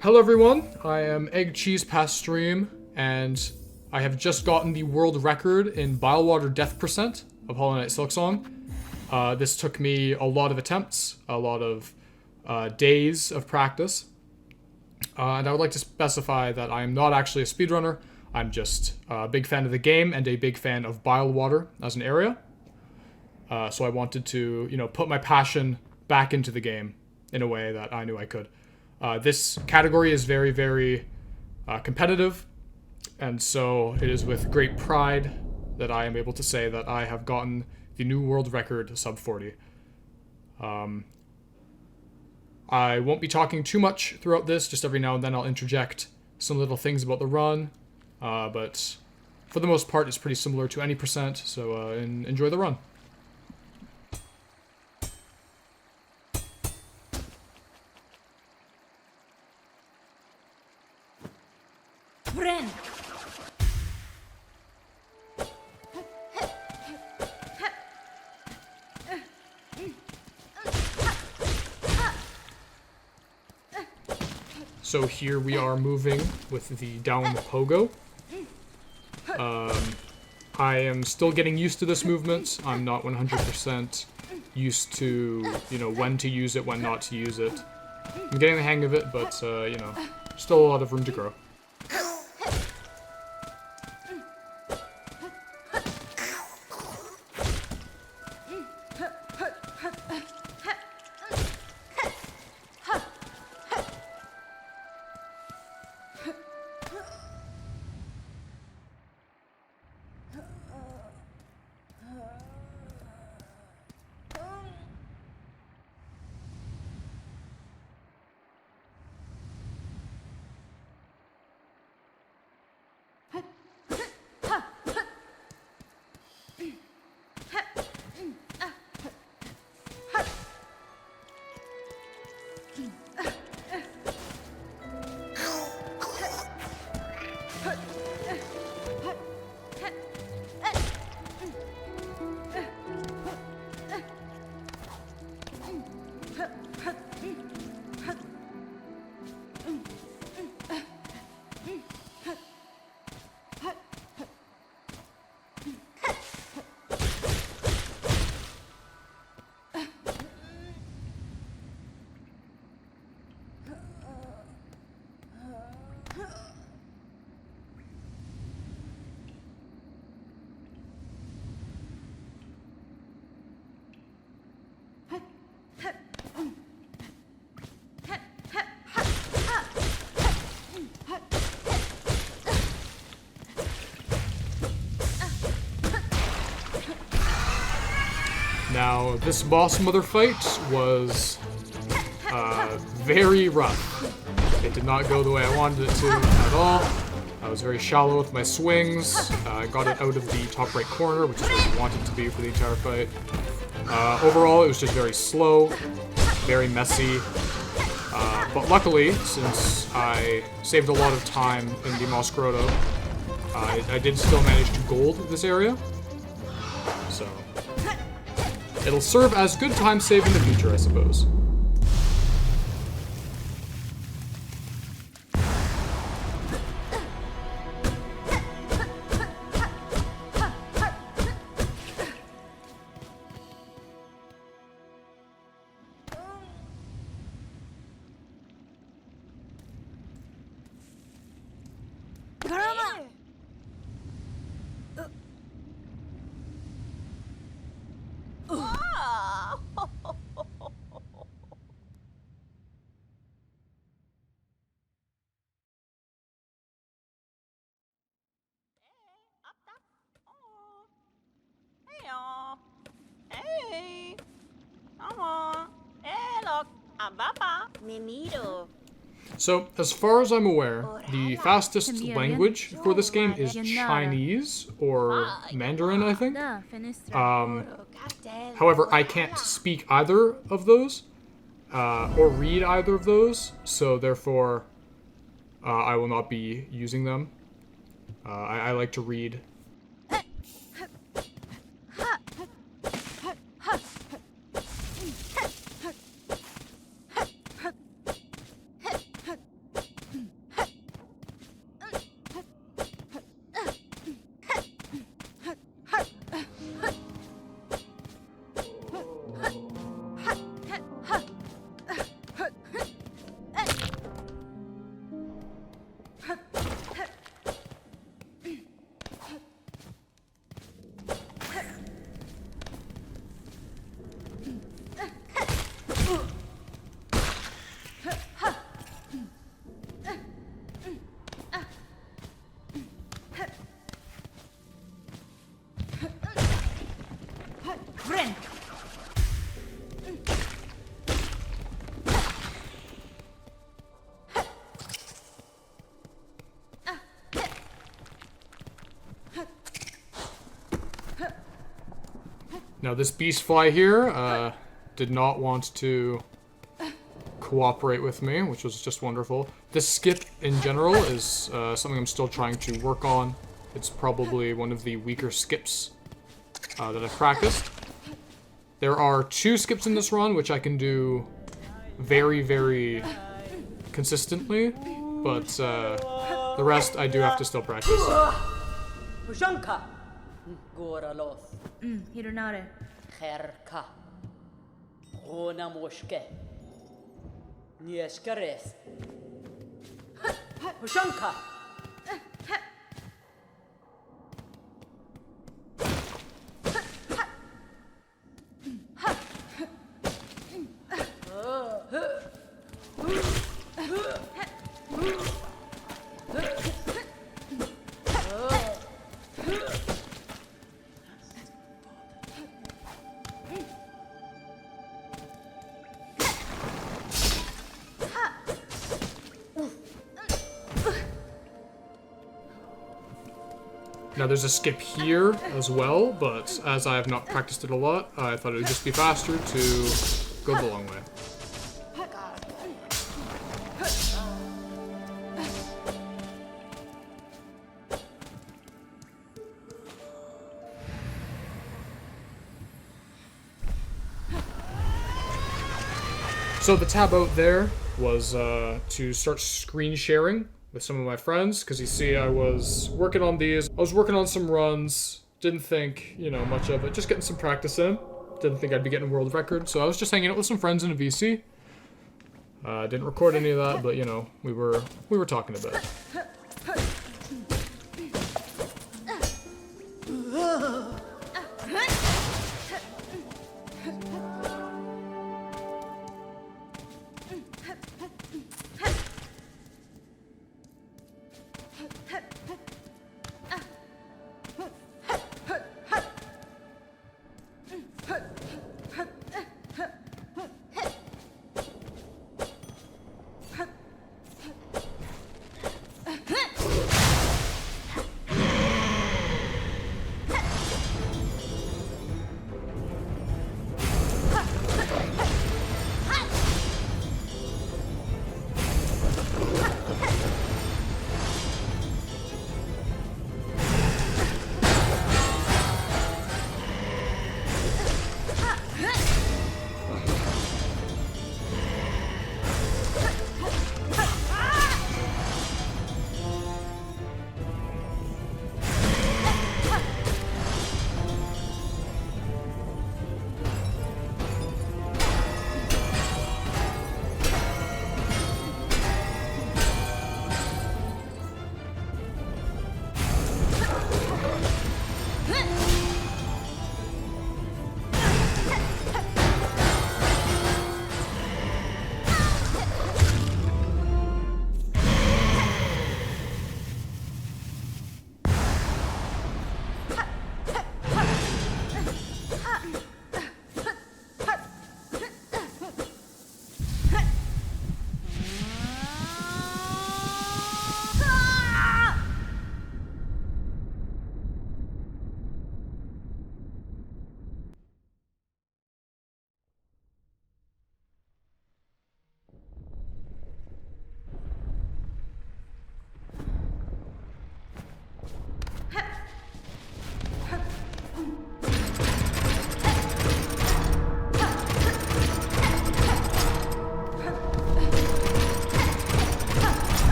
Hello everyone, I am Egg Cheese Past Stream, and I have just gotten the world record in BilewaterDeath percent of Hollow Knight Silksong. This took me a lot of attempts, a lot of days of practice, and I would like to specify that I am not actually a speedrunner. I'm just a big fan of the game and a big fan of Bilewater as an area. So I wanted to, put my passion back into the game in a way that I knew I could. This category is very, very competitive, and so it is with great pride that I am able to say that I have gotten the new world record sub 40. I won't be talking too much throughout this, just every now and then I'll interject some little things about the run, but for the most part it's pretty similar to any percent, so enjoy the run. So here we are moving with the down pogo. I am still getting used to this movement. I'm not 100% used to, when to use it, when not to use it. I'm getting the hang of it, but, still a lot of room to grow. Now, this boss mother fight was very rough. It did not go the way I wanted it to at all. I was very shallow with my swings. I got it out of the top right corner, which is where you want it to be for the entire fight. Overall, it was just very slow, very messy. But luckily, since I saved a lot of time in the Moss Grotto, I did still manage to gold this area. So it'll serve as good time save in the future, I suppose. So, as far as I'm aware, the fastest language for this game is Chinese, or Mandarin, I think. However, I can't speak either of those, or read either of those, so therefore, I will not be using them. I like to read. Now this beast fly here did not want to cooperate with me, which was just wonderful. This skip in general is something I'm still trying to work on. It's probably one of the weaker skips that I've practiced. There are 2 skips in this run, which I can do very, very consistently, but the rest I do have to still practice. Hironare. Kherka. Rona moshke. Nieskares. Hushanka. Now there's a skip here as well, but as I have not practiced it a lot, I thought it would just be faster to go the long way. So the tab out there was to start screen sharing with some of my friends, because you see I was working on these. I was working on some runs, didn't think, you know, much of it, just getting some practice in. Didn't think I'd be getting a world record, so I was just hanging out with some friends in a VC. Didn't record any of that, but you know, we were talking a bit.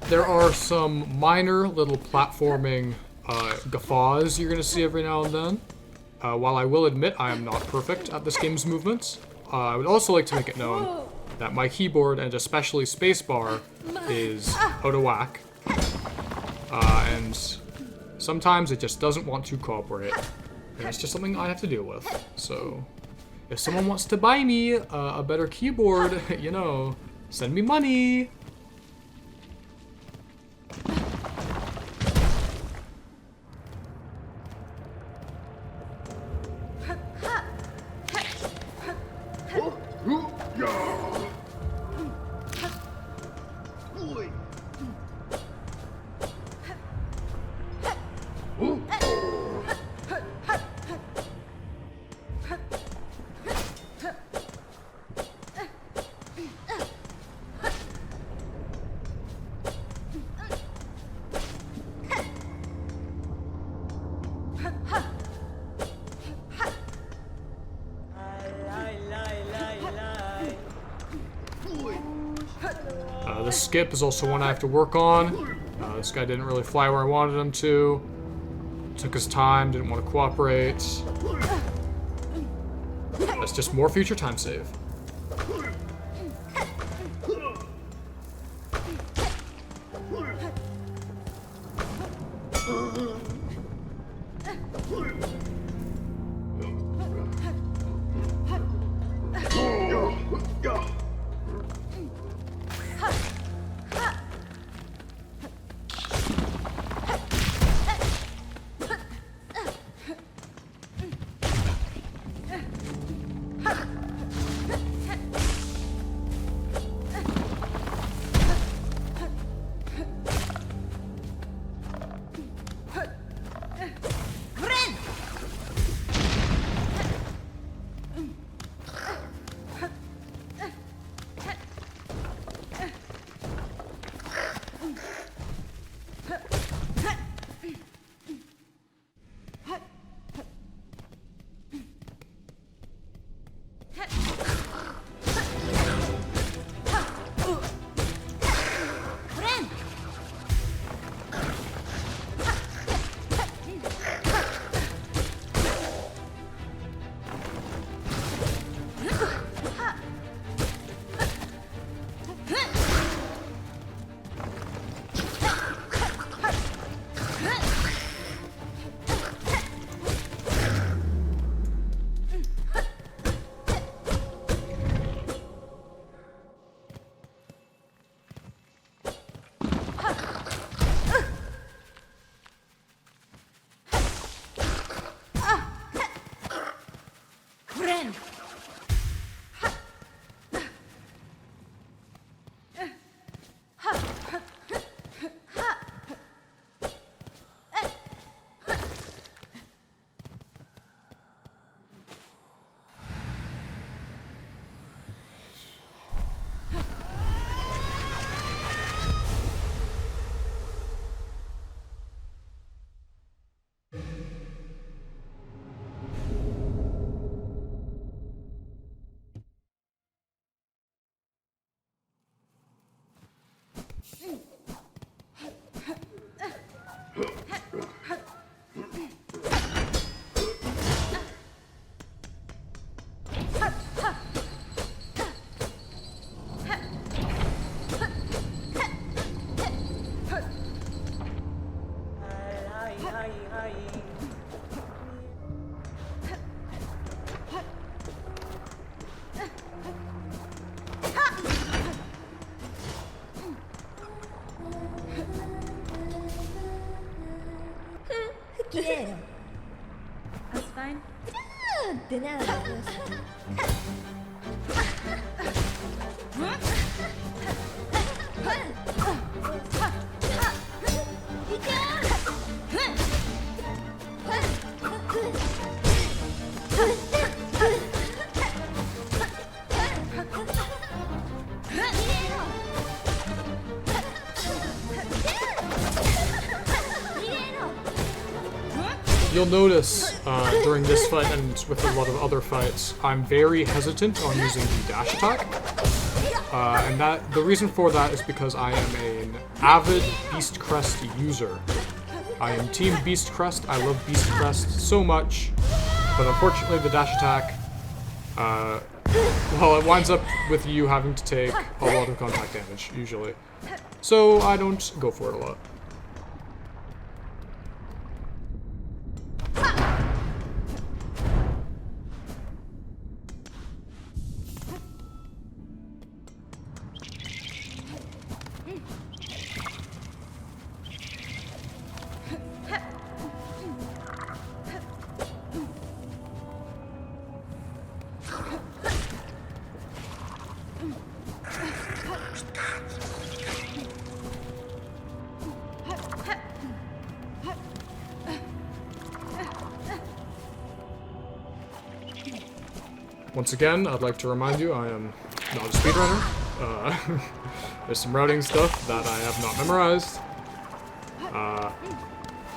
There are some minor little platforming guffaws you're going to see every now and then. While I will admit I am not perfect at this game's movements, I would also like to make it known that my keyboard, and especially spacebar, is out of whack. And sometimes it just doesn't want to cooperate. And it's just something I have to deal with. So, if someone wants to buy me a better keyboard, you know, send me money. This skip is also one I have to work on. This guy didn't really fly where I wanted him to. Took his time, didn't want to cooperate. That's just more future time save. Quiero. That's fine. De nada. You'll notice during this fight and with a lot of other fights, I'm very hesitant on using the dash attack. And the reason for that is because I am an avid Beast Crest user. I am Team Beast Crest. I love Beast Crest so much, but unfortunately the dash attack, well, it winds up with you having to take a lot of contact damage, usually. So I don't go for it a lot. Once again, I'd like to remind you I am not a speedrunner. There's some routing stuff that I have not memorized.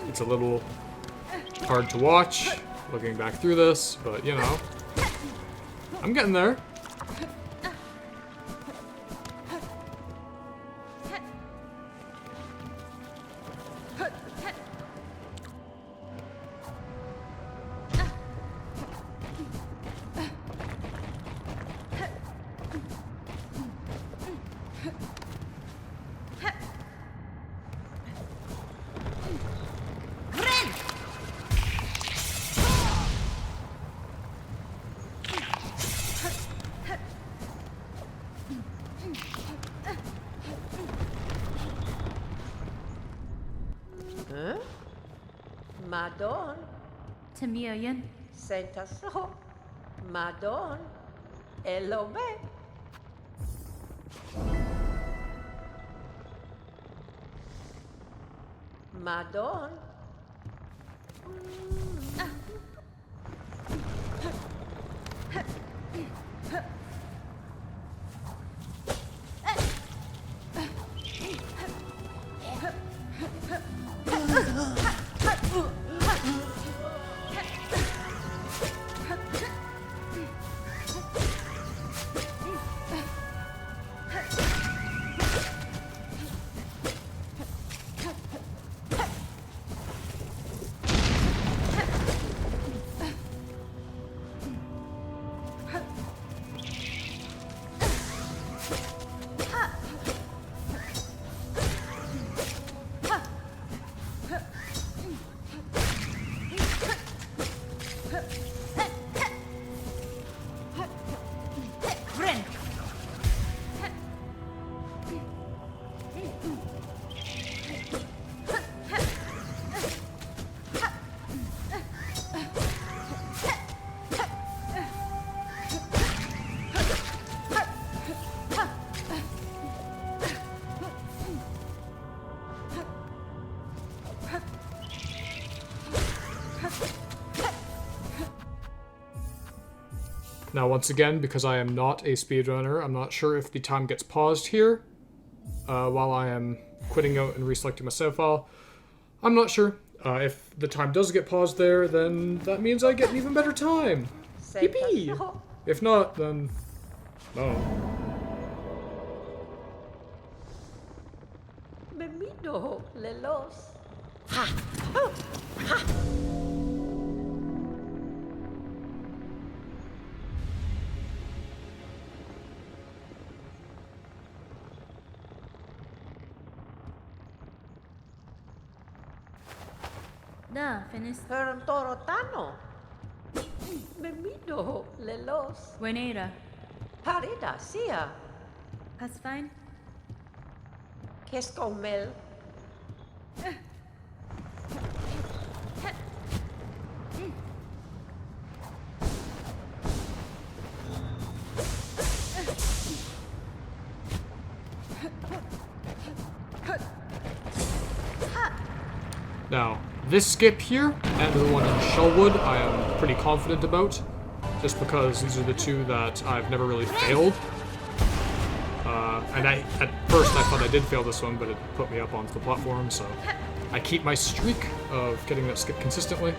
It's a little hard to watch looking back through this, but you know, I'm getting there. Madon, Tamiyan. Sentaso, Madon, Elobe. Madon. Now, once again, because I am not a speedrunner, I'm not sure if the time gets paused here while I am quitting out and reselecting my save file. I'm not sure. If the time does get paused there, then that means I get an even better time. Yippee! If not, then... no. Memido, Lelos. Ha! Ha! Da, finish. Torotano. Memido, Lelos. Buenera. Parida, Sia. That's fine. Kescomel. Now, this skip here, and the one in Shellwood, I am pretty confident about, just because these are the two that I've never really failed. And at first I thought I did fail this one, but it put me up onto the platform, so I keep my streak of getting that skip consistently.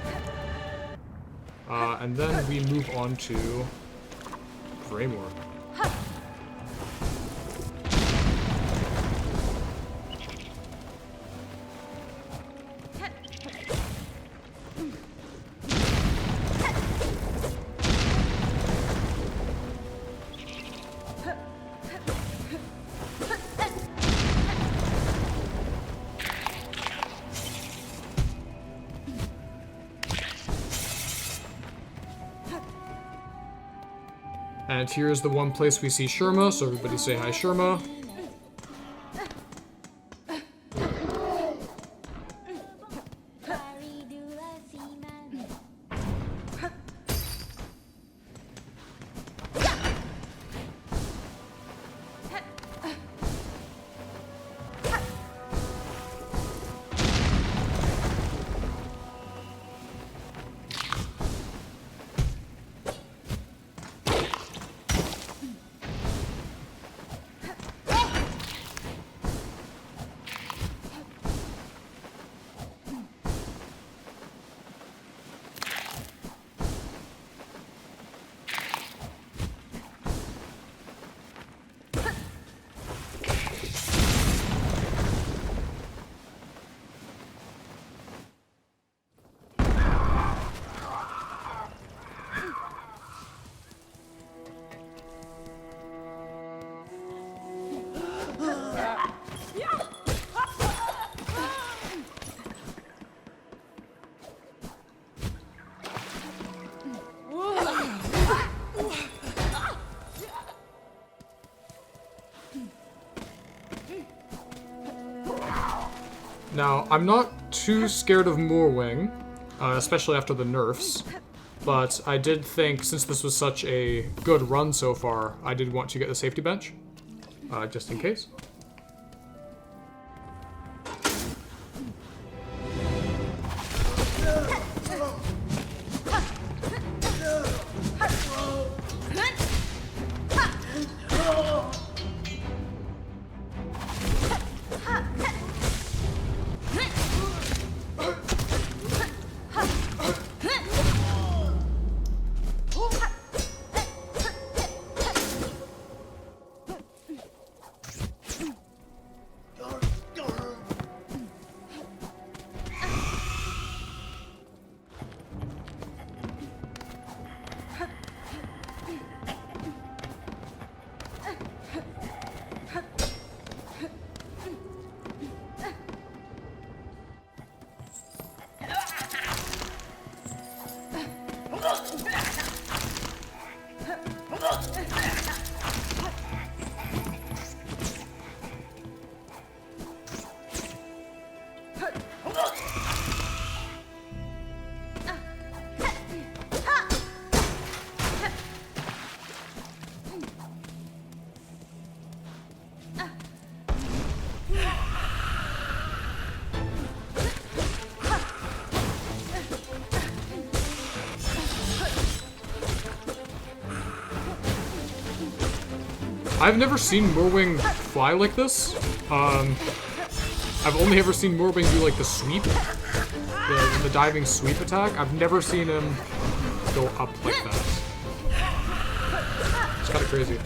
And then we move on to Greymore. And here's the one place we see Sherma, so everybody say hi, Sherma. Now, I'm not too scared of Moorwing, especially after the nerfs, but I did think, since this was such a good run so far, I did want to get the safety bench, just in case. I've never seen Moorwing fly like this. I've only ever seen Moorwing do like the sweep, the diving sweep attack. I've never seen him go up like that. It's kind of crazy.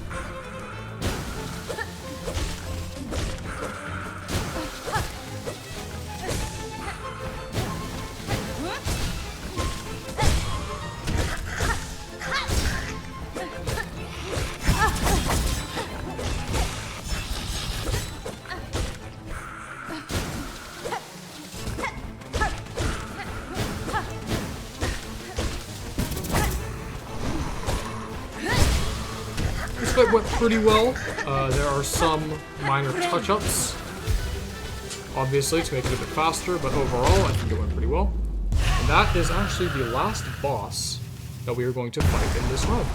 It went pretty well. There are some minor touch-ups, obviously, to make it a bit faster, but overall, I think it went pretty well. And that is actually the last boss that we are going to fight in this run.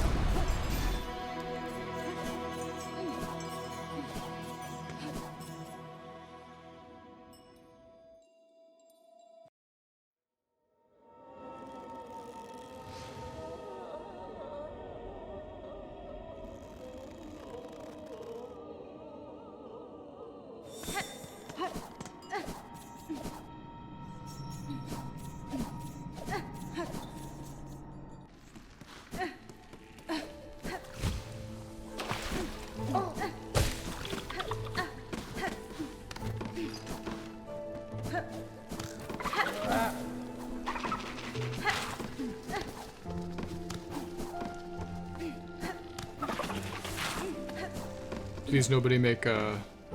Please nobody make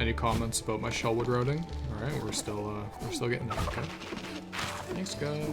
any comments about my shellwood routing. All right, we're still getting there. Okay. Thanks, guys.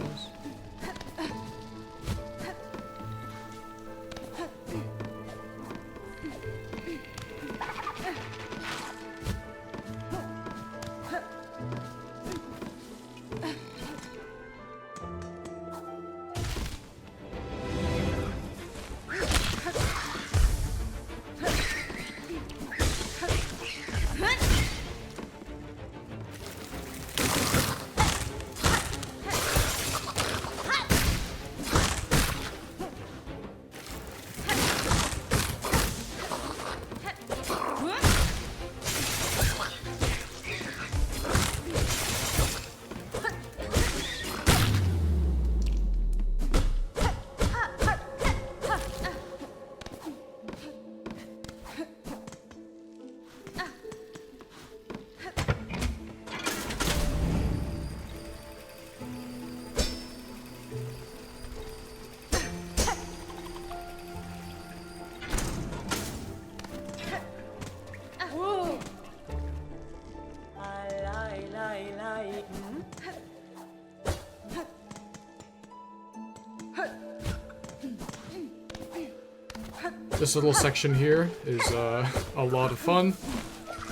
This little section here is a lot of fun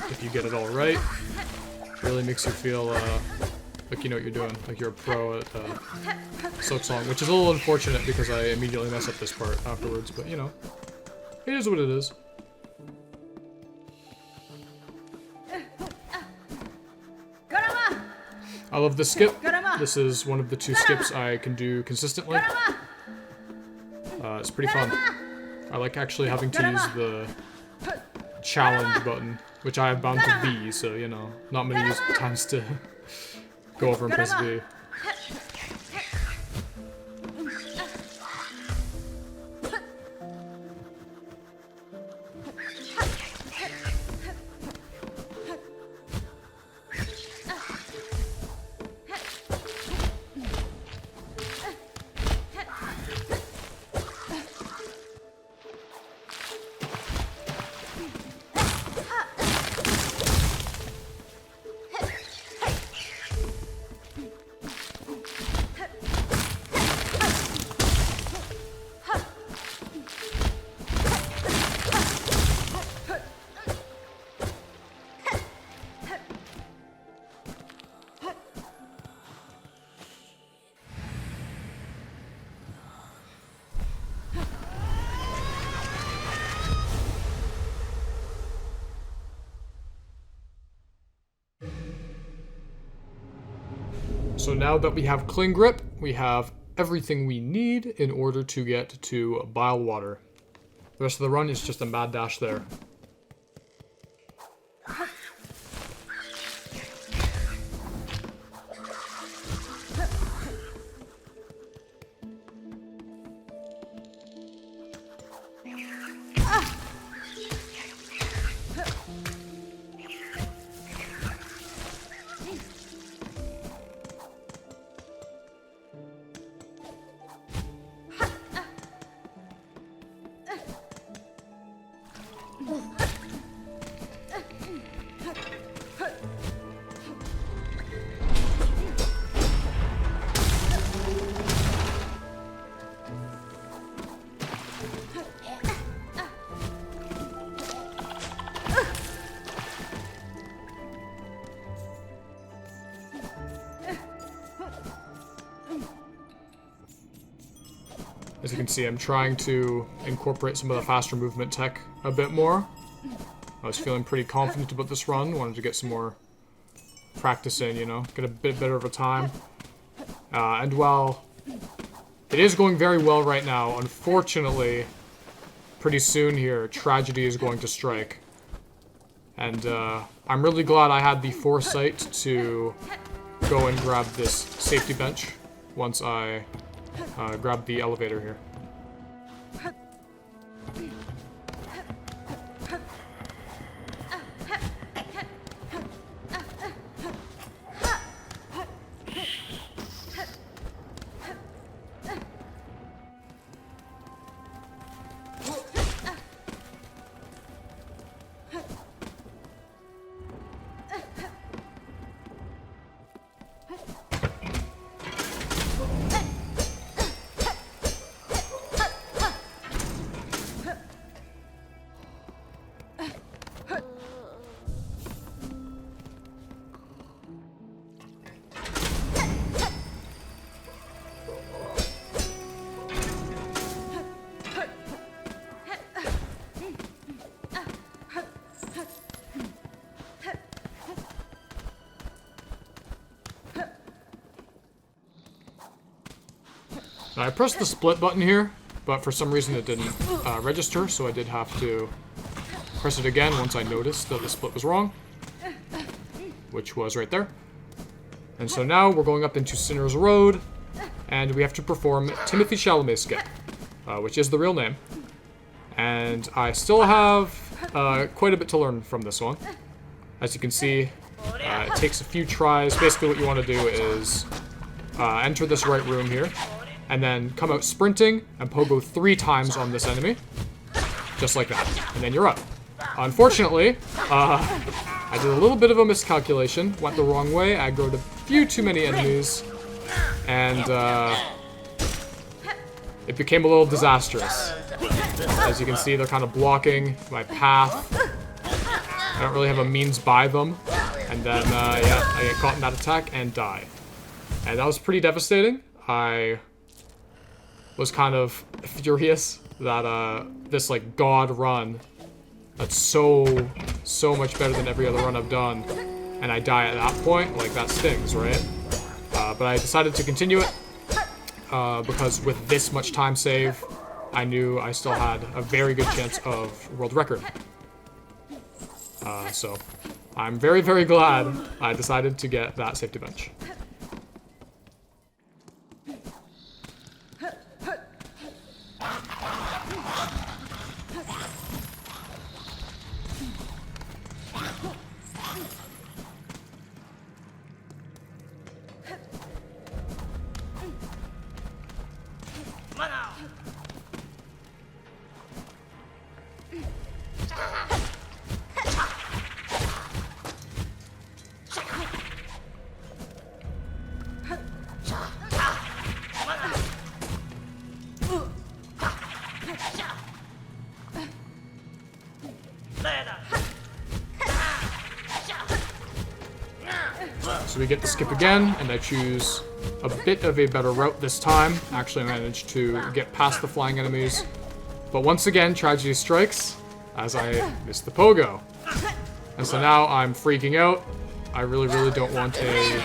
if you get it all right. Really makes you feel like you know what you're doing, like you're a pro at Silksong, which is a little unfortunate because I immediately mess up this part afterwards, but you know, it is what it is. I love this skip. This is one of the 2 skips I can do consistently. It's pretty fun. I like actually having to use the challenge button, which I have bound to B, so you know, not many times to go over and press B. So now that we have Cling Grip, we have everything we need in order to get to Bilewater. The rest of the run is just a mad dash there. As you can see, I'm trying to incorporate some of the faster movement tech a bit more. I was feeling pretty confident about this run, wanted to get some more practice in, you know, get a bit better of a time. And while it is going very well right now, unfortunately, pretty soon here, tragedy is going to strike. And I'm really glad I had the foresight to go and grab this safety bench once I grab the elevator here. I pressed the split button here, but for some reason it didn't register, so I did have to press it again once I noticed that the split was wrong, which was right there. And so now we're going up into Sinner's Road, and we have to perform Timothy Chalamet's skip, which is the real name. And I still have quite a bit to learn from this one. As you can see, it takes a few tries. Basically what you want to do is enter this right room here, and then come out sprinting and pogo 3 times on this enemy. Just like that. And then you're up. Unfortunately, I did a little bit of a miscalculation. Went the wrong way. I aggroed a few too many enemies. And it became a little disastrous. As you can see, they're kind of blocking my path. I don't really have a means by them. And then, yeah, I get caught in that attack and die. And that was pretty devastating. I was kind of furious that this, like, god run that's so much better than every other run I've done, and I die at that point, like, that stings, right? But I decided to continue it, because with this much time save, I knew I still had a very good chance of world record. So I'm very, very glad I decided to get that safety bench. So we get to skip again, and I choose a bit of a better route this time. Actually, I managed to get past the flying enemies. But once again, tragedy strikes as I missed the pogo. And so now I'm freaking out. I really, really don't want a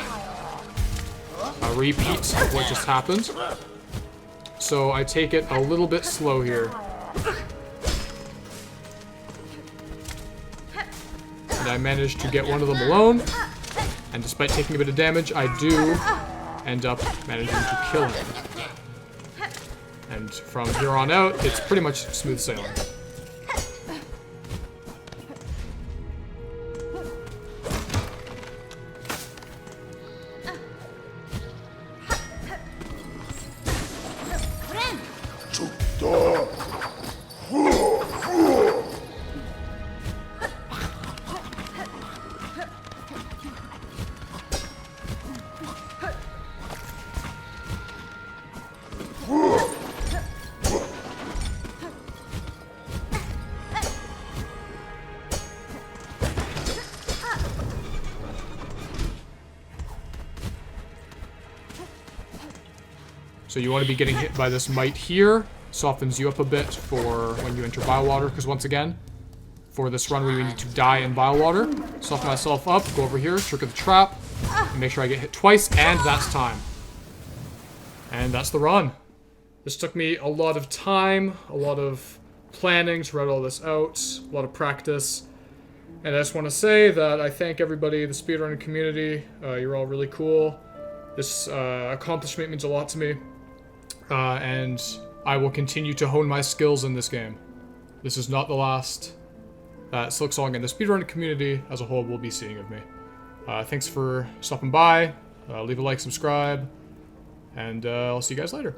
repeat of what just happened. So I take it a little bit slow here. And I managed to get one of them alone. And despite taking a bit of damage, I do end up managing to kill him. And from here on out, it's pretty much smooth sailing. So you want to be getting hit by this mite here. Softens you up a bit for when you enter Bilewater, because once again, for this run we need to die in Bilewater. Soften myself up, go over here, trigger the trap, and make sure I get hit twice, and that's time. And that's the run. This took me a lot of time, a lot of planning to write all this out, a lot of practice. And I just want to say that I thank everybody, the speedrunning community. You're all really cool. This accomplishment means a lot to me. And I will continue to hone my skills in this game. This is not the last that Silksong and the speedrunning community as a whole will be seeing of me. Thanks for stopping by. Leave a like, subscribe, and I'll see you guys later.